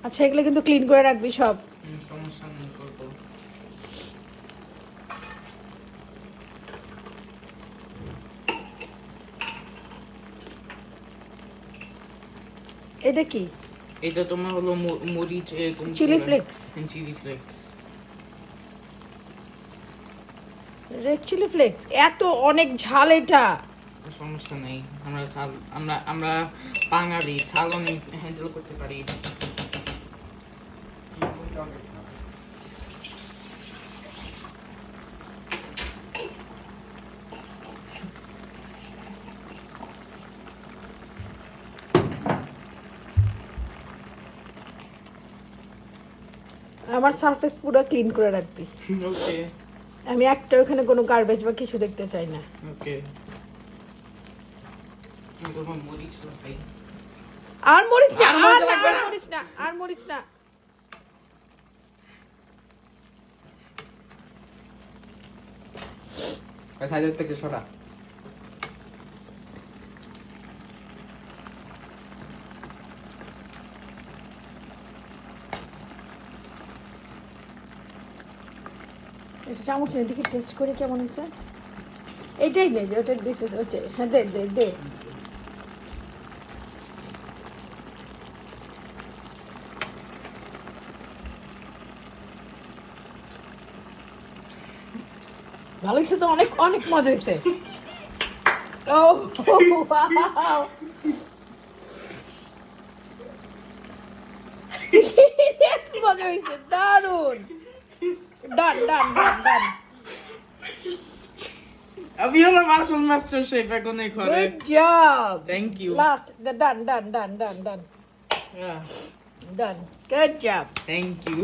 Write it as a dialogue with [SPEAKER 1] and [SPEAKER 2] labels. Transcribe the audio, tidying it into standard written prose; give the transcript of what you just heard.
[SPEAKER 1] আচ্ছা এগুলো কিন্তু ক্লিন করে রাখবি সব।
[SPEAKER 2] সমস্যা নেই, করবো।
[SPEAKER 1] এটা কি?
[SPEAKER 2] এটা তোমার হলো মরিচ এরকম
[SPEAKER 1] chilli flakes.
[SPEAKER 2] Chilli flakes,
[SPEAKER 1] red chilli flakes. এত অনেক ঝাল এটা।
[SPEAKER 2] সমস্যা নেই, আমরা ঝাল, আমরা বাঙালি, ঝাল অনেক হ্যান্ডেল করতে পারি।
[SPEAKER 1] আমার সারফেস পুরো ক্লিন করে রাখবি।
[SPEAKER 2] ওকে
[SPEAKER 1] আমি একটা ওখানে কোনো গার্বেজ বা কিছু দেখতে চাই না।
[SPEAKER 2] ওকে। তোমার মরিচ লাগাই।
[SPEAKER 1] আর মরিচ না,
[SPEAKER 2] আর মরিচ
[SPEAKER 1] আর
[SPEAKER 2] লাগবে না।
[SPEAKER 1] মরিচ না, আর মরিচ না।
[SPEAKER 3] সাইডের থেকে সরা।
[SPEAKER 1] এটা চামচ নিয়ে দেখি টেস্ট করে কেমন হয়েছে। এইটাই নে, যে ওটা দিছিস ওইটাই। হ্যাঁ দে দে দে। ভালো হয়েছে তো, অনেক অনেক মজা হয়েছে। ও ওয়াও, মজা হয়েছে, দারুন। ডান ডান ডান ডান।
[SPEAKER 2] আমি হলো মার্শাল মাস্টার শেফ এখন এই ঘরে।
[SPEAKER 1] Good job.
[SPEAKER 2] Thank you.
[SPEAKER 1] Last, the done, done, done, done, done,
[SPEAKER 2] Yeah,
[SPEAKER 1] done. Good job.
[SPEAKER 2] thank you.